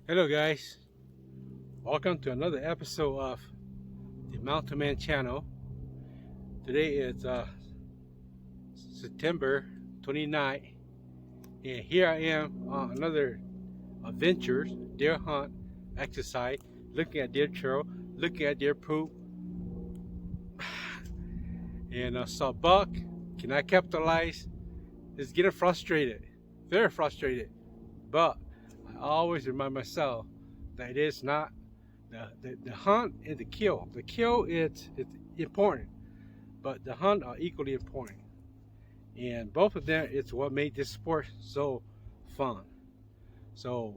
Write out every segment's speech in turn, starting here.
Hello guys, welcome to another episode of the Mountain Man channel. Today is September 29th, and here I am on another adventure, deer hunt, exercise, looking at deer trail, looking at deer poop, and saw buck. Can I capitalize? It's getting frustrated, very frustrated, but I always remind myself that it is not the hunt and the kill. The kill it's important, but the hunt are equally important. And both of them it's what made this sport so fun. So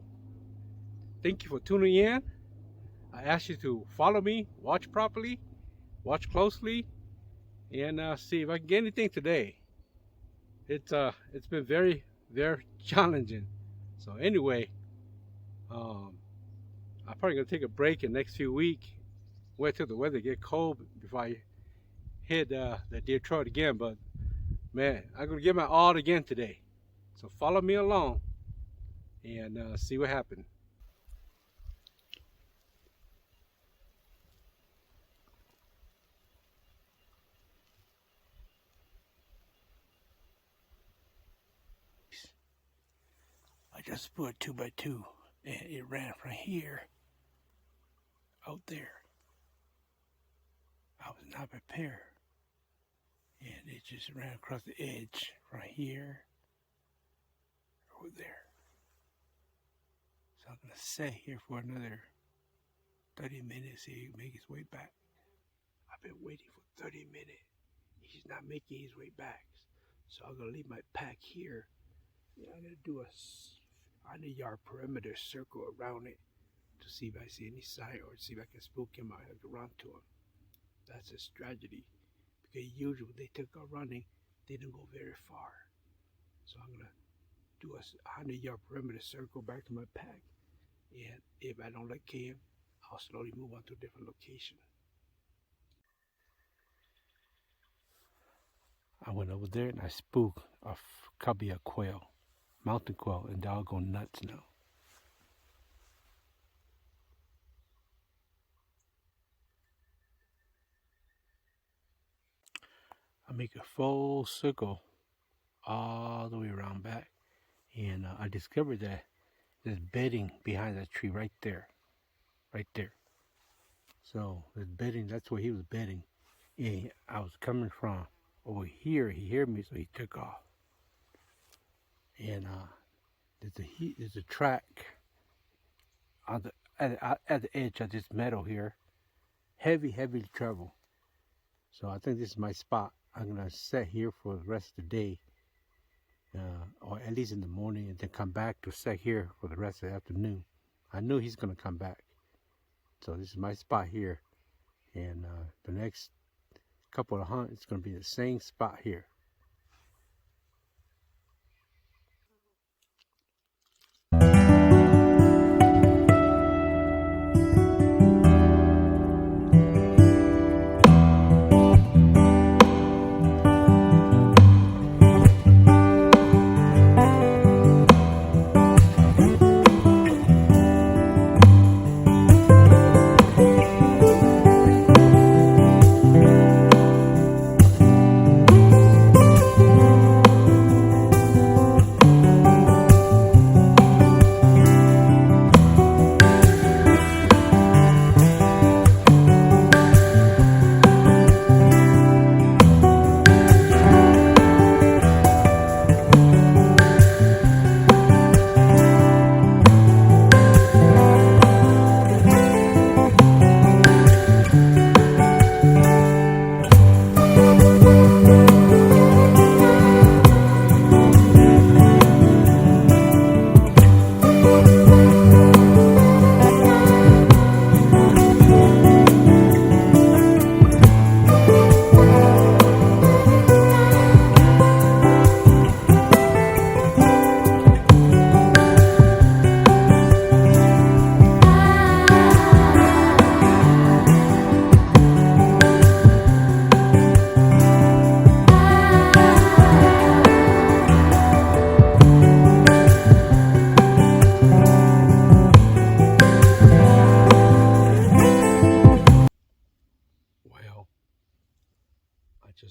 thank you for tuning in. I ask you to follow me, watch properly, watch closely, and see if I can get anything today. It's been very challenging. So anyway, I'm probably gonna take a break in the next few weeks. Wait till the weather get cold before I hit the deer trail again. But man, I'm gonna give my all again today. So follow me along and see what happens. I just put a 2x2 and it ran from here out there. I was not prepared, and it just ran across the edge from here over there. So I'm gonna sit here for another 30 minutes. He make his way back. I've been waiting for 30 minutes. He's not making his way back, so I'm gonna leave my pack here. And I'm gonna do a 100-yard perimeter circle around it to see if I see any sign or see if I can spook him out and run to him. That's a strategy, because usually when they take off running, they don't go very far. So I'm gonna do a 100-yard perimeter circle back to my pack, and if I don't like him, I'll slowly move on to a different location. I went over there and I spooked a cubby quail, mountain quail, and they're all going nuts now. I make a full circle all the way around back, and I discovered that there's bedding behind that tree right there. So there's bedding, that's where he was bedding, and I was coming from over here. He heard me, so he took off. And there's a track on at the edge of this meadow here, heavy travel. So I think this is my spot. I'm gonna sit here for the rest of the day, or at least in the morning, and then come back to sit here for the rest of the afternoon. I knew he's gonna come back, so this is my spot here, and the next couple of hunts, it's gonna be the same spot here.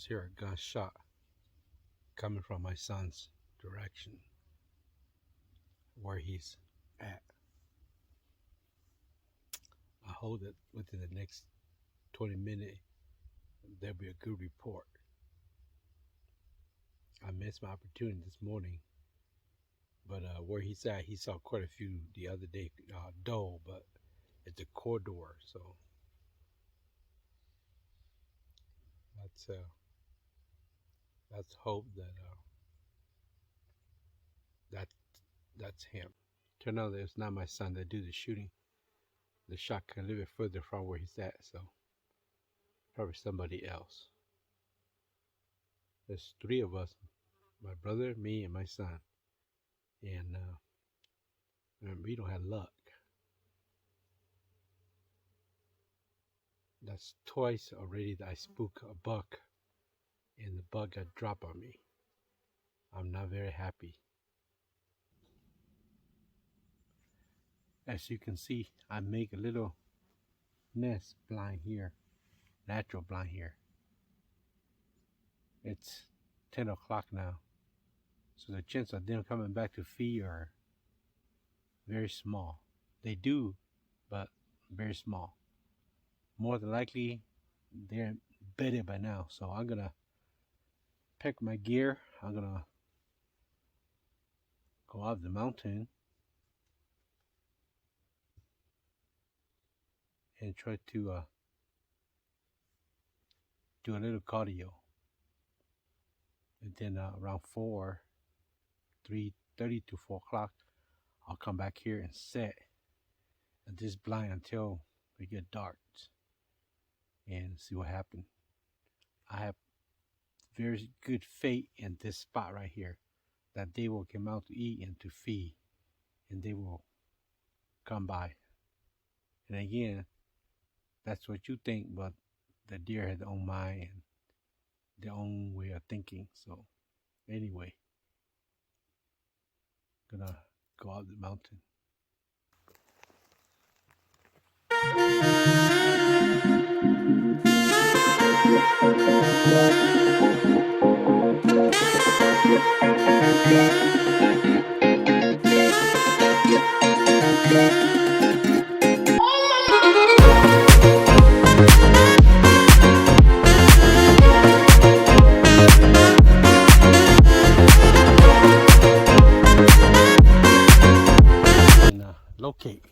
just hear a gunshot coming from my son's direction, where he's at. I hope that within the next 20 minutes there'll be a good report. I missed my opportunity this morning, but where he's at, he saw quite a few the other day, doe, but it's a corridor, so let's hope that that's him. Turn out that it's not my son that do the shooting. The shot can a little bit further from where he's at, so probably somebody else. There's 3 of us, my brother, me, and my son, and we don't have luck. That's twice already that I spook a buck and the buck got dropped on me. I'm not very happy. As you can see, I make a little nest blind here, natural blind here. It's 10 o'clock now, so the chance of them coming back to feed are very small. They do, but very small. More than likely, they're bedded by now, so I'm gonna pack my gear. I'm gonna go up the mountain and try to do a little cardio. And then around 3:30 to 4 o'clock, I'll come back here and set at this blind until we get dark and see what happens. I have very good faith in this spot right here, that they will come out to eat and to feed, and they will come by. And again, that's what you think, but the deer has their own mind and their own way of thinking. So anyway, gonna go up the mountain. Locate.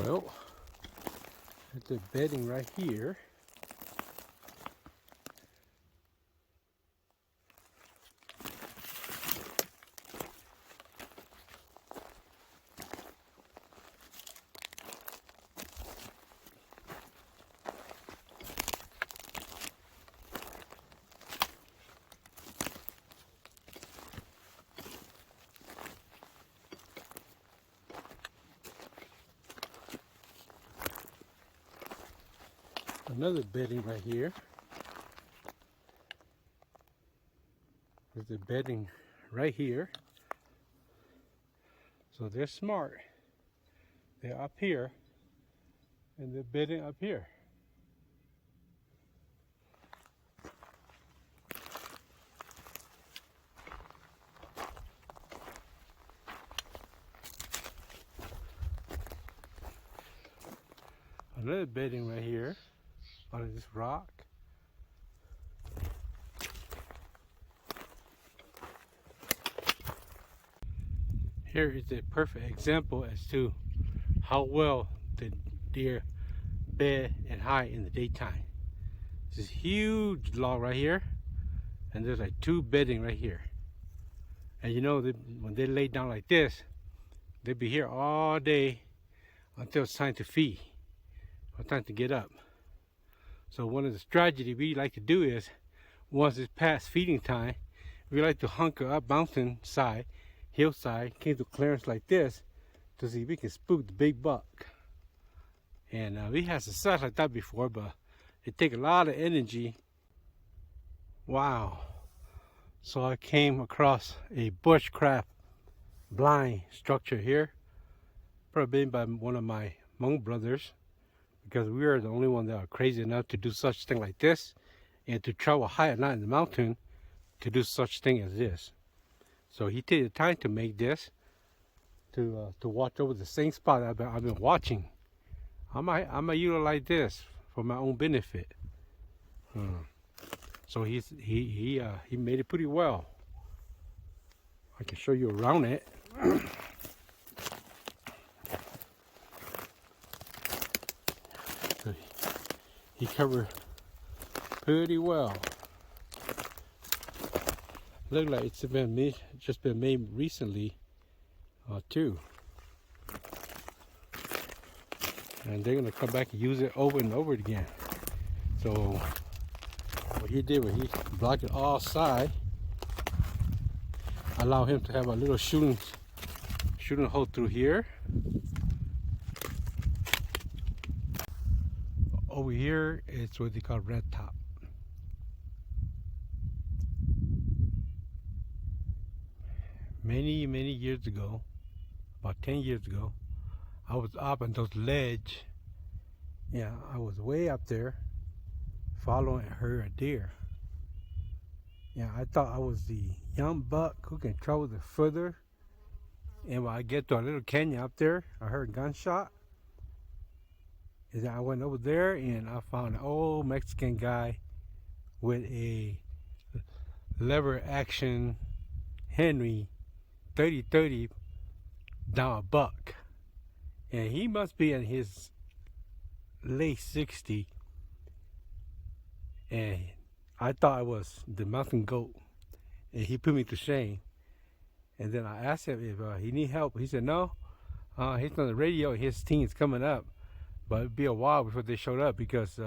Well, it's a bedding right here. Another bedding right here. There's a bedding right here. So they're smart. They're up here and they're bedding up here. Another bedding right here on this rock. Here is a perfect example as to how well the deer bed and hide in the daytime. This huge log right here, and there's like 2 bedding right here. And you know, when they lay down like this, they'll be here all day until it's time to feed. or time to get up. So one of the strategies we like to do is, once it's past feeding time, we like to hunker up mountainside, hillside, came to clearance like this to see if we can spook the big buck. And we had success like that before, but it takes a lot of energy. Wow. So I came across a bushcraft blind structure here, probably made by one of my Hmong brothers, because we are the only one that are crazy enough to do such thing like this and to travel high at night in the mountain to do such thing as this. So he took the time to make this to watch over the same spot I've been watching. I might utilize this for my own benefit. So he made it pretty well. I can show you around it. So he covered pretty well. Look like it's just been made recently too. And they're gonna come back and use it over and over again. So what he did was he blocked it all side, allow him to have a little shooting hole through here. Over here it's what they call red top. Many years ago, about 10 years ago, I was up on those ledge. Yeah, I was way up there following her a deer. Yeah, I thought I was the young buck who can travel the further. And when I get to a little canyon up there, I heard a gunshot. And then I went over there and I found an old Mexican guy with a lever action Henry 30-30 down a buck. And he must be in his late 60s. And I thought it was the mountain goat. And he put me to shame. And then I asked him if he need help. He said no. He's on the radio. His team is coming up. But it'd be a while before they showed up because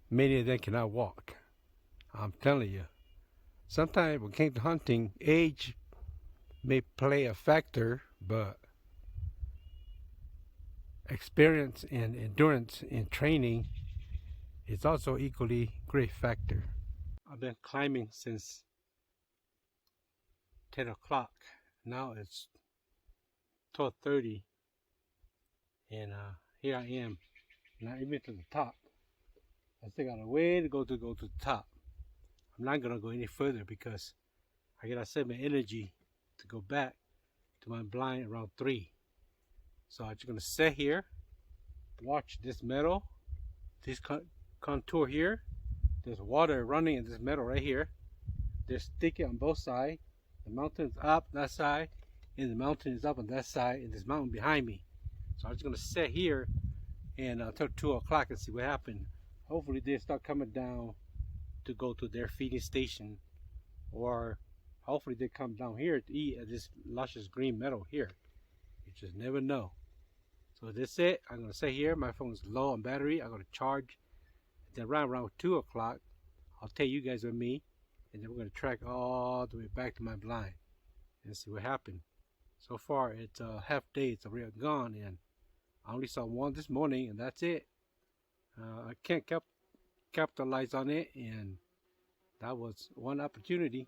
many of them cannot walk. I'm telling you. Sometimes when it came to hunting, age may play a factor, but experience and endurance in training is also equally great factor. I've been climbing since 10 o'clock. Now it's 12:30, and here I am, not even to the top. I still got a way to go to the top. I'm not gonna go any further because I gotta save my energy to go back to my blind around 3. So I'm just gonna sit here, watch this meadow, this contour here. There's water running in this meadow right here. There's sticky on both sides. The mountain's up that side, and the mountain is up on that side, and this mountain behind me. So I'm just gonna sit here and until 2 o'clock and see what happens. Hopefully they start coming down to go to their feeding station, or hopefully they come down here to eat at this luscious green meadow here. You just never know. So that's it. I'm gonna sit here. My phone's low on battery. I'm gonna charge. Then around 2 o'clock, I'll take you guys with me, and then we're gonna track all the way back to my blind and see what happened. So far, it's a half day. It's already gone, and I only saw one this morning, and that's it. I can't capitalize on it, and that was one opportunity.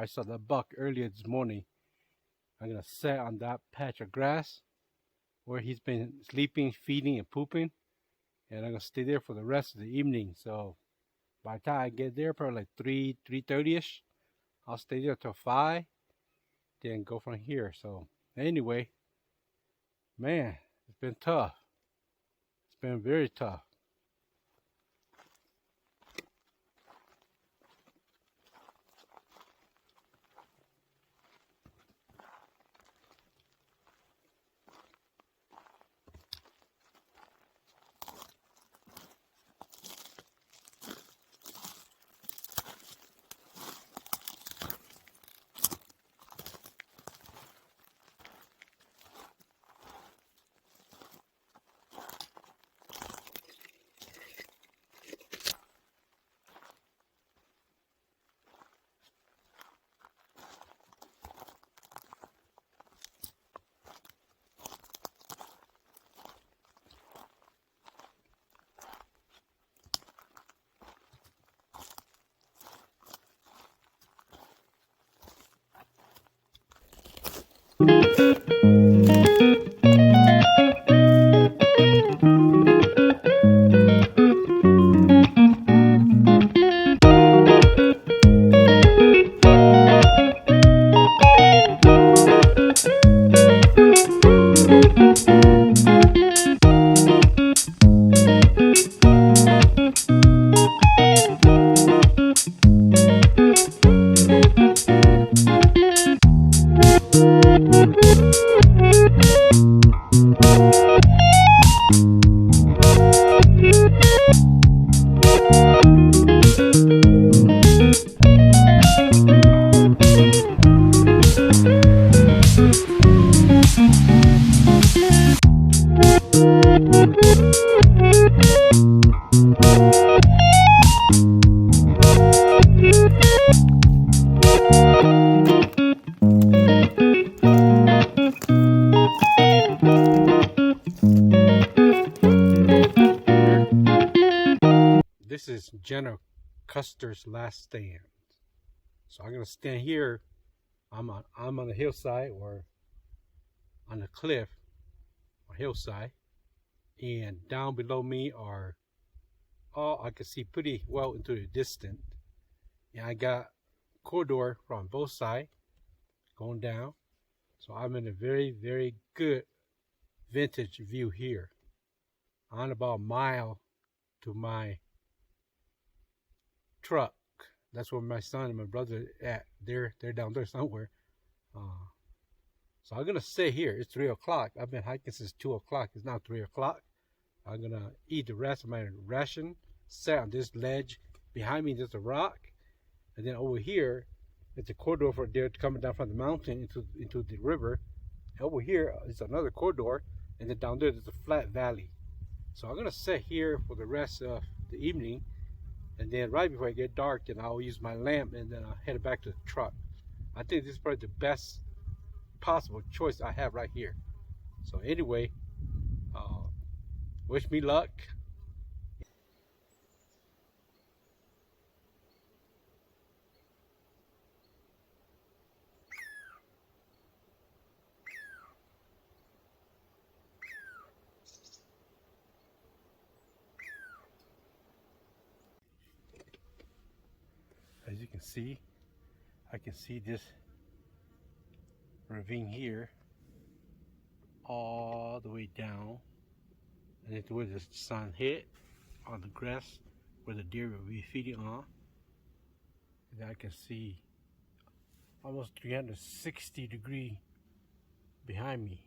I saw the buck earlier this morning. I'm gonna set on that patch of grass where he's been sleeping, feeding, and pooping, and I'm gonna stay there for the rest of the evening. So by the time I get there, probably like 3:30ish, I'll stay there till 5, then go from here. So anyway, man, it's been tough. It's been very tough. This is Jenna Custer's last stand. So I'm gonna stand here. I'm on the hillside or on the cliff or hillside, and down below me are all I can see pretty well into the distance. And I got corridor from both sides going down. So I'm in a very, very good vintage view here. I'm about a mile to my truck. That's where my son and my brother at. They're down there somewhere. So I'm gonna stay here. It's 3 o'clock. I've been hiking since 2 o'clock. It's now 3 o'clock. I'm gonna eat the rest of my ration. Sit on this ledge. Behind me there's a rock, and then over here it's a corridor for deer coming down from the mountain into the river. And over here is another corridor, and then down there there's a flat valley. So I'm gonna sit here for the rest of the evening, and then right before it get dark, then I'll use my lamp, and then I'll head back to the truck. I think this is probably the best possible choice I have right here. So anyway, wish me luck. As you can see, I can see this ravine here all the way down, and it's where the sun hit on the grass where the deer will be feeding on. And I can see almost 360-degree behind me,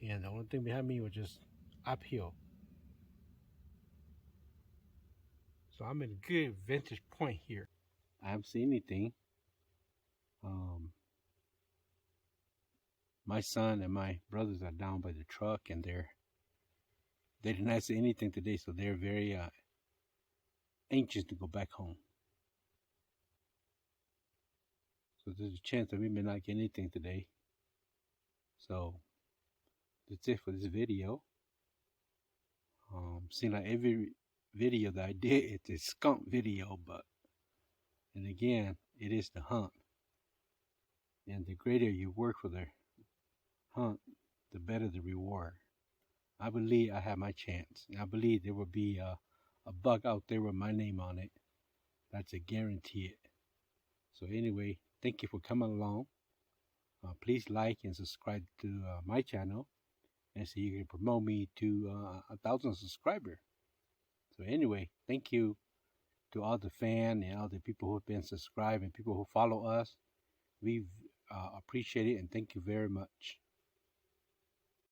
and the only thing behind me was just uphill. So I'm in a good vantage point here. I haven't seen anything. My son and my brothers are down by the truck, and they did not see anything today, so they're very anxious to go back home. So there's a chance that we may not get anything today. So that's it for this video. Seems like every video that I did, it's a skunk video, but and again, it is the hunt. And the greater you work for the hunt, the better the reward. I believe I have my chance. I believe there will be a buck out there with my name on it. That's a guarantee it. So anyway, thank you for coming along. Please like and subscribe to my channel, and so you can promote me to 1,000 subscribers. So anyway, thank you to all the fans and all the people who have been subscribed and people who follow us. We appreciate it and thank you very much.